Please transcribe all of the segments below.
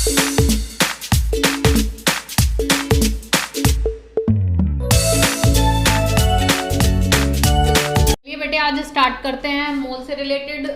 आज स्टार्ट करते हैं मोल से रिलेटेड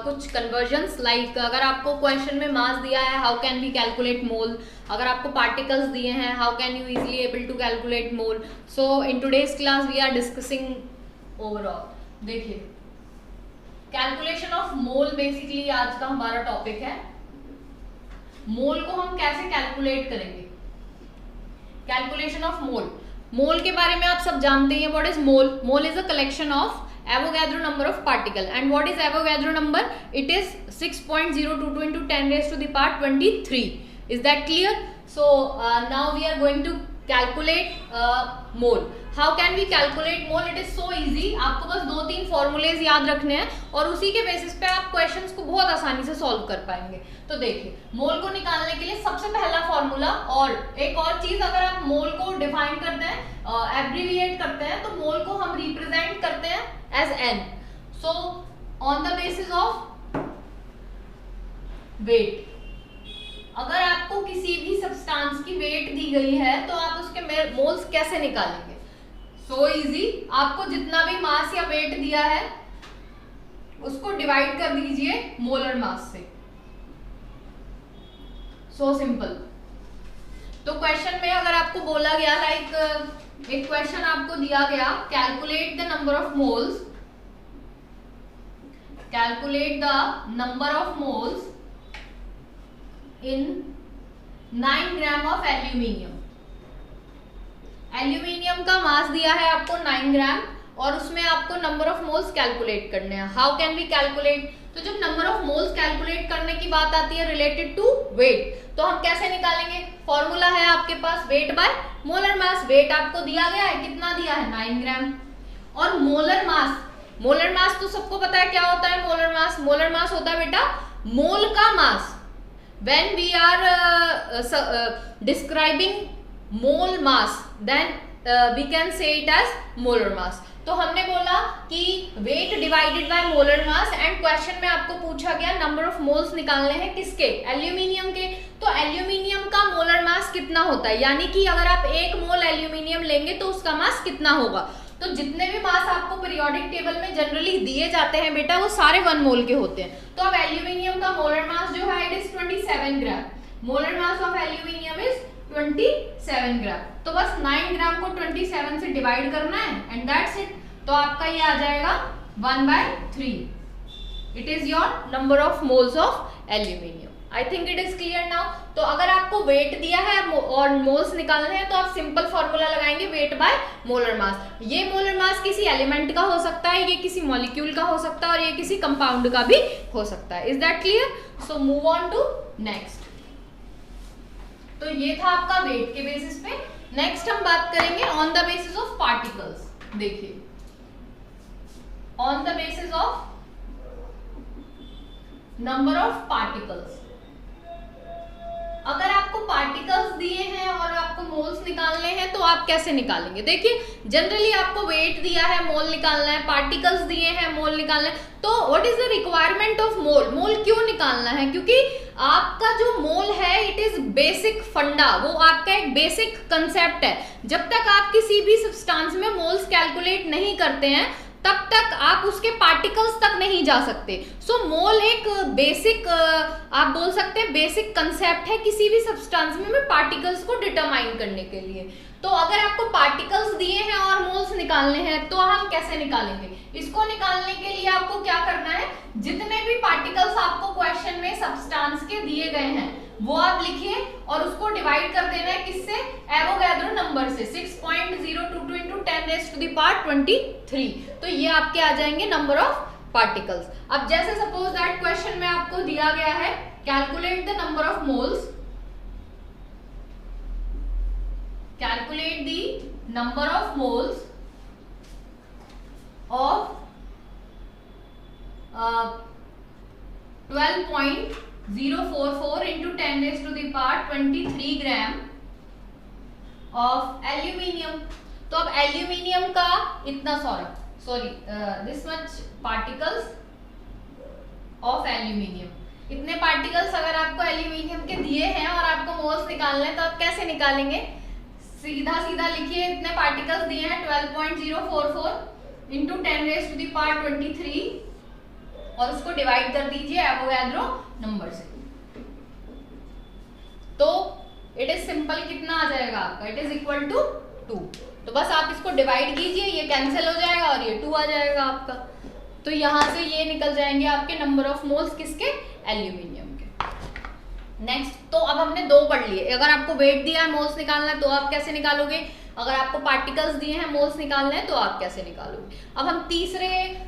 कुछ कन्वर्जन्स। लाइक अगर आपको क्वेश्चन में मास दिया है, how can we calculate mole. अगर आपको पार्टिकल्स दिए हैं, how can you easily able to calculate mole. So in today's class we are discussing overall. देखिए, कैलकुलेशन ऑफ मोल बेसिकली आज का हमारा टॉपिक है। मोल को हम कैसे कैलकुलेट करेंगे, कैलकुलेशन ऑफ मोल। मोल के बारे में आप सब जानते हैं, what is mole. Mole is a collection of Avogadro number of particle, and what is Avogadro number? It is 6.022 into 10 raised to the power 23. Is that clear? So now we are going to calculate mole. How can we calculate mole? It is so easy. आपको बस 2-3 formulas याद रखने हैं और उसी के basis पे आप क्वेश्चंस को बहुत आसानी से सॉल्व कर पाएंगे। तो देखिए, मोल को निकालने के लिए सबसे पहला फॉर्मूला, और एक और चीज, अगर आप मोल को डिफाइन करते हैं, एब्रीविएट करते हैं, तो मोल को हम रिप्रेजेंट करते हैं as n. So on the basis of weight, अगर आपको किसी भी सब्सटेंस की वेट दी गई है तो आप उसके मोल्स कैसे निकालेंगे। सो इजी, आपको जितना भी मास या वेट दिया है उसको डिवाइड कर दीजिए मोलर मास से। So simple. तो क्वेश्चन में अगर आपको बोला गया, लाइक एक क्वेश्चन आपको दिया गया, calculate the number of moles, calculate the number of moles in 9 gram of aluminium. Aluminium का मास दिया है आपको 9 ग्राम और उसमें आपको नंबर ऑफ मोल्स कैलकुलेट करने हैं। How can we calculate? तो जब नंबर ऑफ मोल्स कैलकुलेट करने की बात आती है रिलेटेड टू वेट, तो हम कैसे निकालेंगे? फॉर्मूला है आपके पास, weight by molar mass. Weight आपको दिया गया है, कितना दिया है? 9 ग्राम। और मोलर मास, मोलर मास तो सबको पता है क्या होता है। मोलर मास, मोलर मास होता है बेटा मोल का mass. When we are describing mole mass, then we can say it as molar mass. तो हमने बोला कि weight divided by molar mass, and question में आपको पूछा गया नंबर ऑफ मोल्स निकालने हैं किसके? एल्यूमिनियम के। तो एल्यूमिनियम का मोलर मास कितना होता है, यानी कि अगर आप 1 मोल एल्यूमिनियम लेंगे तो उसका मास कितना होगा। तो जितने भी मास आपको पीरियोडिक टेबल में जनरली दिए जाते हैं बेटा, वो सारे 1 मोल के होते हैं। तो अब एल्यूमिनियम का मोलर मास जो है it is 27 gram. Molar mass of aluminium is 27 ग्राम। तो बस 9 ग्राम को 27 से डिवाइड करना है एंड दैट्स इट। तो आपका ये आ जाएगा 1/3। It is your number of moles of aluminium. I think it is clear now. तो अगर आपको वेट दिया है और मोल्स निकालने हैं तो आप सिंपल फॉर्मूला लगाएंगे, वेट बाय मोलर मास। ये मोलर मास किसी एलिमेंट का हो सकता है, ये किसी मॉलिक्यूल का हो सकता है और ये किसी कंपाउंड का भी हो सकता है। Is that clear? So move on to next. तो ये था आपका वेट के बेसिस पे। नेक्स्ट हम बात करेंगे on the basis of particles. देखिए, on the basis of number of particles, अगर आपको पार्टिकल्स दिए हैं और आपको मोल्स निकालने हैं तो आप कैसे निकालेंगे? देखिए, जनरली आपको वेट दिया है, मोल निकालना है, पार्टिकल्स दिए हैं, मोल निकालना है। तो what is the requirement of mole? Mole क्यों निकालना है? क्योंकि आपका जो मोल है इट इज बेसिक फंडा, वो आपका एक बेसिक कंसेप्ट है। जब तक आप किसी भी सब्सटेंस में मोल्स कैलकुलेट नहीं करते हैं तब तक आप उसके पार्टिकल्स तक नहीं जा सकते। सो मोल एक बेसिक, आप बोल सकते हैं बेसिक कंसेप्ट है किसी भी सब्सटेंस में पार्टिकल्स को डिटरमाइन करने के लिए। तो अगर आपको पार्टिकल्स दिए हैं और मोल्स निकालने हैं तो हम कैसे निकालेंगे? इसको निकालने के लिए आपको क्या करना है, जितने भी पार्टिकल्स आपको क्वेश्चन में सब्सटेंस के दिए गए हैं वो आप लिखिए और उसको डिवाइड कर देना है किससे? एवोगैड्रो नंबर से। 6.022 into 10 raised to the power 23। तो ये आपके आ जाएंगे नंबर ऑफ पार्टिकल्स। अब जैसे सपोज दैट क्वेश्चन में आपको दिया गया है calculate the number of moles, calculate the number of moles of 12.044 into 10 raised to the power 23 gram of aluminium. तो अब एल्यूमिनियम का इतना sorry this much particles of aluminium, इतने पार्टिकल्स अगर आपको एल्यूमिनियम के दिए हैं और निकालना है तो आप कैसे निकालेंगे, सीधा सीधा लिखिए, इतने पार्टिकल्स दिए हैं 12.044 इंटू 10⁻23 और उसको डिवाइड कर दीजिए एवोगाड्रो नंबर से। तो इट इज सिंपल, कितना आ जाएगा आपका, इट इज इक्वल टू 2। तो बस आप इसको डिवाइड कीजिए, ये कैंसिल हो जाएगा और ये 2 आ जाएगा आपका। तो यहां से ये निकल जाएंगे आपके नंबर ऑफ मोल्स किसके, एल्यूमिनियम के। नेक्स्ट, तो अब हमने 2 पढ़ लिए। अगर आपको वेट दिया है मोल्स निकालना है तो आप कैसे निकालोगे, अगर आपको पार्टिकल्स दिए हैं मोल्स निकालना है तो आप कैसे निकालोगे। अब हम तीसरे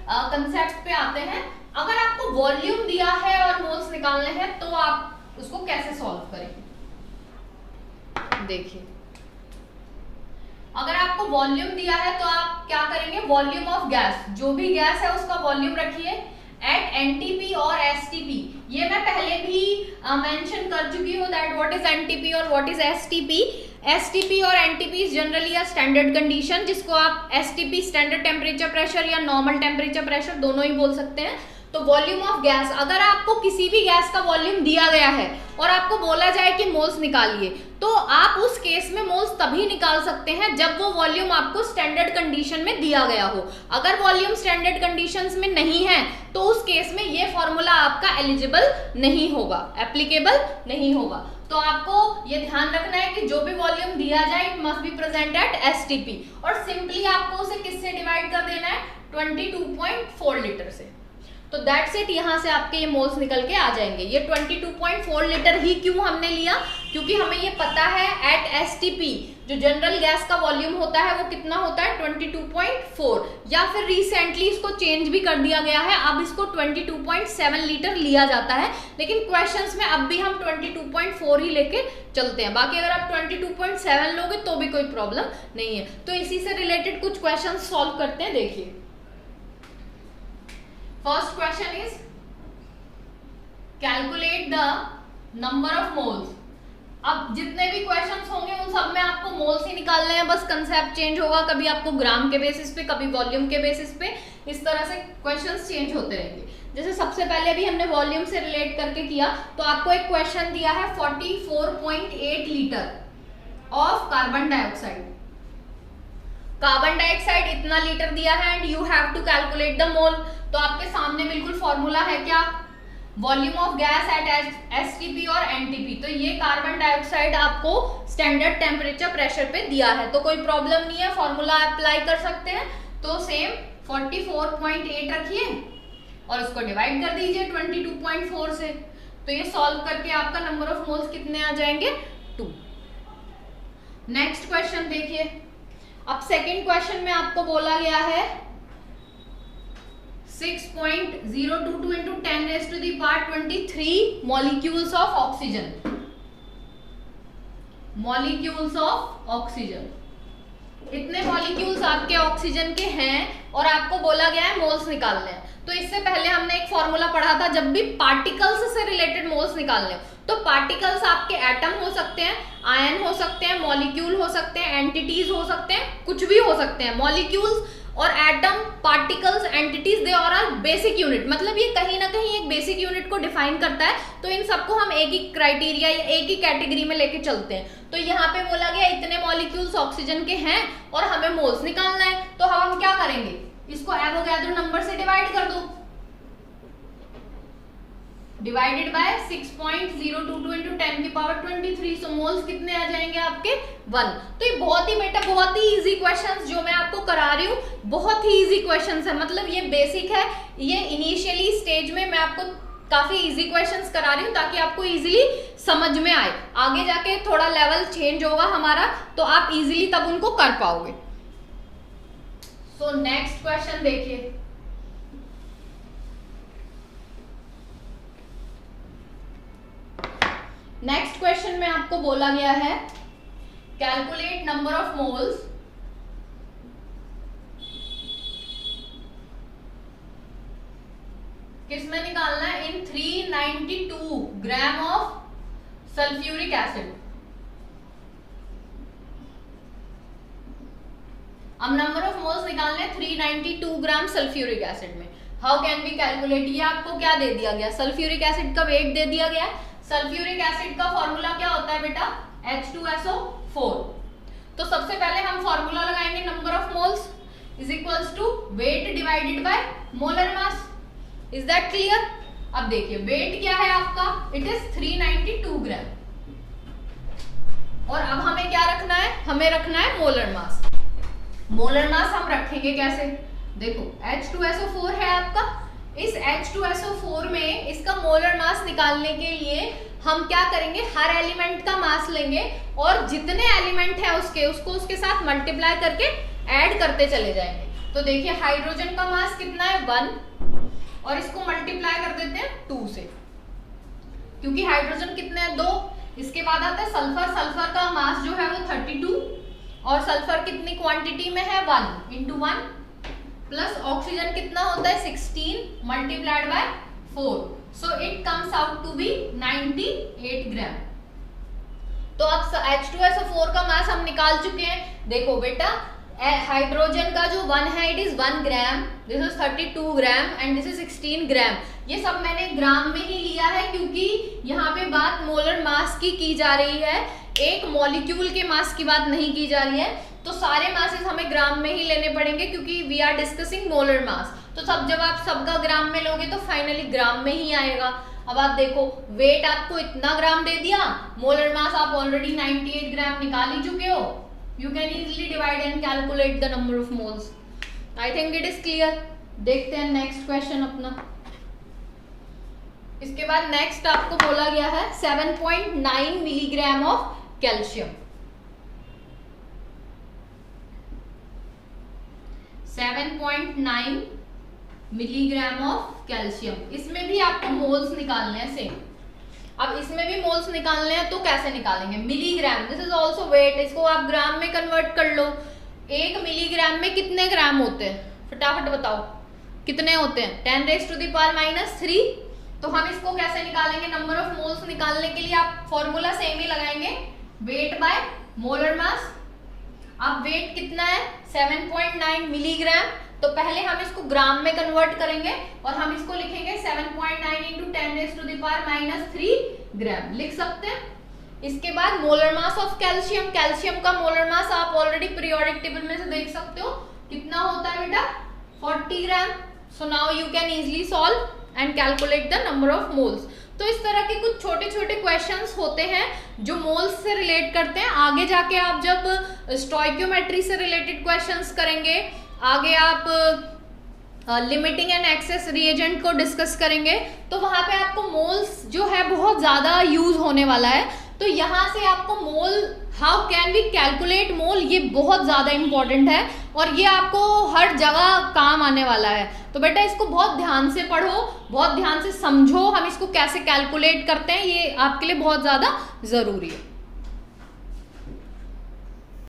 कंसेप्ट पे आते हैं। अगर आपको वॉल्यूम दिया है और मोल्स निकालने हैं तो आप उसको कैसे सॉल्व करेंगे। देखिए, अगर आपको वॉल्यूम दिया है तो आप क्या करेंगे, वॉल्यूम ऑफ गैस, जो भी गैस है उसका वॉल्यूम रखिए एट एनटीपी और एसटीपी। ये मैं पहले भी मेंशन कर चुकी हूँ दैट व्हाट इज एनटीपी और व्हाट इज एसटीपी। एसटीपी और NTP is generally a standard condition, जिसको आप एसटीपी स्टैंडर्ड टेम्परेचर प्रेशर या नॉर्मल टेम्परेचर प्रेशर दोनों ही बोल सकते हैं। तो वॉल्यूम ऑफ गैस, अगर आपको किसी भी गैस का वॉल्यूम दिया गया है और आपको बोला जाए कि मोल्स निकालिए, तो आप उस केस में मोल्स तभी निकाल सकते हैं जब वो वॉल्यूम आपको स्टैंडर्ड कंडीशन में दिया गया हो। अगर वॉल्यूम स्टैंडर्ड कंडीशंस में नहीं है तो उस केस में ये फॉर्मूला आपका एलिजिबल नहीं होगा, एप्लीकेबल नहीं होगा। तो आपको ये ध्यान रखना है कि जो भी वॉल्यूम दिया जाए it must be present at STP, और सिंपली आपको उसे किससे डिवाइड कर देना है, 22.4 लीटर से। तो दैट्स इट, यहाँ से आपके ये मोल्स निकल के आ जाएंगे। ये 22.4 लीटर ही क्यों हमने लिया, क्योंकि हमें ये पता है एट एसटीपी जो जनरल गैस का वॉल्यूम होता है वो कितना होता है 22.4, या फिर रिसेंटली इसको चेंज भी कर दिया गया है, अब इसको 22.7 लीटर लिया जाता है। लेकिन क्वेश्चंस में अब भी हम 22.4 ही लेके चलते हैं। बाकी अगर आप 22.7 लोगे तो भी कोई प्रॉब्लम नहीं है। तो इसी से रिलेटेड कुछ क्वेश्चन सॉल्व करते हैं। देखिए, first question is calculate the number of moles. अब जितने भी क्वेश्चंस होंगे उन सब में आपको मोल्स ही निकालने हैं, बस कंसेप्ट चेंज होगा, कभी आपको ग्राम के बेसिस पे, कभी वॉल्यूम के बेसिस पे, इस तरह से क्वेश्चंस चेंज होते रहेंगे। जैसे सबसे पहले भी हमने वॉल्यूम से रिलेट करके किया, तो आपको एक क्वेश्चन दिया है 44.8 litre of carbon dioxide. Carbon dioxide इतना लीटर दिया है and you have to calculate the mole. तो आपके सामने बिल्कुल फॉर्मूला है क्या, volume of gas at STP और एनटीपी। तो ये कार्बन डाइऑक्साइड आपको स्टैंडर्ड टेम्परेचर प्रेशर पे दिया है, तो कोई प्रॉब्लम नहीं है, फॉर्मूला अप्लाई कर सकते हैं। तो सेम 44.8 रखिए और उसको डिवाइड कर दीजिए 22.4 से। तो ये सॉल्व करके आपका नंबर ऑफ मोल्स कितने आ जाएंगे, 2। नेक्स्ट क्वेश्चन देखिए। अब सेकेंड क्वेश्चन में आपको बोला गया है 6.022 into 10⁻23 molecules of oxygen. Molecules of oxygen, इतने मॉलिक्यूल्स आपके ऑक्सीजन के हैं और आपको बोला गया है मोल्स निकालने हैं। तो इससे पहले हमने एक फॉर्मूला पढ़ा था, जब भी पार्टिकल्स से रिलेटेड मोल्स निकालने हो तो पार्टिकल्स आपके एटम हो सकते हैं, आयन हो सकते हैं, मॉलिक्यूल हो सकते हैं, एंटिटीज हो सकते हैं, कुछ भी हो सकते हैं। मॉलिक्यूल्स और atom, particles, entities, they are are basic unit, मतलब ये कहीं ना कहीं एक बेसिक यूनिट को डिफाइन करता है। तो इन सबको हम एक ही क्राइटेरिया या एक ही कैटेगरी में लेके चलते हैं। तो यहाँ पे बोला गया इतने मॉलिक्यूल्स ऑक्सीजन के हैं और हमें मोल्स निकालना है, तो हम क्या करेंगे, इसको एवोगाड्रो नंबर से डिवाइड कर दो, divided by 6.022 into 10⁻23। So moles कितने आ जाएंगे आपके, 1। तो ये बहुत ही बेटा बहुत ही इजी क्वेश्चंस जो मैं आपको करा रही हूँ, बहुत ही इजी क्वेश्चंस है, मतलब ये बेसिक है। ये इनिशियली स्टेज में मैं आपको काफी इजी क्वेश्चंस करा रही हूँ ताकि आपको इजीली समझ में आए। आगे जाके थोड़ा लेवल चेंज होगा हमारा, तो आप इजीली तब उनको कर पाओगे। सो नेक्स्ट क्वेश्चन देखिए। नेक्स्ट क्वेश्चन में आपको बोला गया है कैलकुलेट नंबर ऑफ मोल्स किसमें निकालना है, इन 392 ग्राम ऑफ सल्फ्यूरिक एसिड। अब नंबर ऑफ मोल्स निकालने हैं 392 ग्राम सल्फ्यूरिक एसिड में। हाउ कैन वी कैलकुलेट, ये आपको क्या दे दिया गया, सल्फ्यूरिक एसिड का वेट दे दिया गया है। सल्फ्यूरिक एसिड का फॉर्मूला क्या होता है बेटा, H2SO4। तो सबसे पहले हम फॉर्मूला लगाएंगे number of moles is equals to weight divided by molar mass. Is that clear? अब देखिए वेट क्या है आपका, इट इज 392 ग्राम। और अब हमें क्या रखना है, हमें रखना है मोलर मास। मोलर मास हम रखेंगे कैसे, देखो H2SO4 है आपका, इस H2SO4 में इसका मोलर मास निकालने के लिए हम क्या करेंगे, हर एलिमेंट का मास लेंगे और जितने एलिमेंट है उसको उसके साथ मल्टीप्लाई करके ऐड करते चले जाएंगे। तो देखिए हाइड्रोजन का मास कितना है 1 और इसको मल्टीप्लाई कर देते हैं 2 से, क्योंकि हाइड्रोजन कितने हैं 2। इसके बाद आता है सल्फर, सल्फर का मास जो है वो 32 और सल्फर कितनी क्वांटिटी में है 1 × 1 प्लस ऑक्सीजन कितना होता है 16 multiplied by 4, so it comes out to be 98 gram. तो अब H2SO4 का मास हम निकाल चुके हैं। देखो बेटा हाइड्रोजन का जो 1 है it is 1 gram, this is 32 gram and this is 16 ग्राम। ये सब मैंने ग्राम में ही लिया है क्योंकि यहाँ पे बात मोलर मास की जा रही है, एक मॉलिक्यूल के मास की बात नहीं की जा रही है। तो सारे मासेस हमें ग्राम में ही लेने पड़ेंगे क्योंकि we are discussing molar mass. तो सब जब आप सबका ग्राम में लोगे तो फाइनली ग्राम में ही आएगा। अब आप देखो वेट आपको इतना ग्राम दे दिया, मोलर मास आप ऑलरेडी 98 ग्राम निकाल ही चुके हो। You can easily divide and calculate the number of moles. I think it is clear. देखते हैं नेक्स्ट क्वेश्चन अपना। इसके बाद नेक्स्ट आपको बोला गया है 7.9 milligram of calcium. 7.9 milligram of calcium, इसमें भी आपको मोल्स निकालने हैं सेम। अब इसमें भी मोल्स निकालने हैं तो कैसे निकालेंगे, milligram, this is also weight, इसको आप ग्राम में कन्वर्ट कर लो। 1 मिलीग्राम में कितने ग्राम होते हैं, फटाफट बताओ कितने होते हैं, 10⁻³ तो हम इसको कैसे निकालेंगे, नंबर ऑफ मोल्स निकालने के लिए आप फॉर्मूला सेम ही लगाएंगे, वेट बाय मोलर मास। अब वेट कितना है 7.9 मिलीग्राम, तो पहले हम इसको ग्राम में कन्वर्ट करेंगे और हम इसको लिखेंगे 7.9 × 10⁻³ ग्राम, लिख सकते हैं। इसके बाद molar mass of calcium, calcium का मोलर मास आप ऑलरेडी पीरियोडिक टेबल में से देख सकते हो कितना होता है बेटा 40 gram. So now you can easily solve and calculate the number of moles. तो इस तरह के कुछ छोटे छोटे क्वेश्चंस होते हैं जो मोल्स से रिलेट करते हैं। आगे जाके आप जब स्टोइकियोमेट्री से रिलेटेड क्वेश्चंस करेंगे, आगे आप लिमिटिंग एंड एक्सेस रिएजेंट को डिस्कस करेंगे, तो वहां पे आपको मोल्स जो है बहुत ज्यादा यूज होने वाला है। तो यहाँ से आपको मोल, हाउ कैन वी कैलकुलेट मोल, ये बहुत ज्यादा इंपॉर्टेंट है और ये आपको हर जगह काम आने वाला है। तो बेटा इसको बहुत ध्यान से पढ़ो, बहुत ध्यान से समझो हम इसको कैसे कैलकुलेट करते हैं, ये आपके लिए बहुत ज्यादा जरूरी है।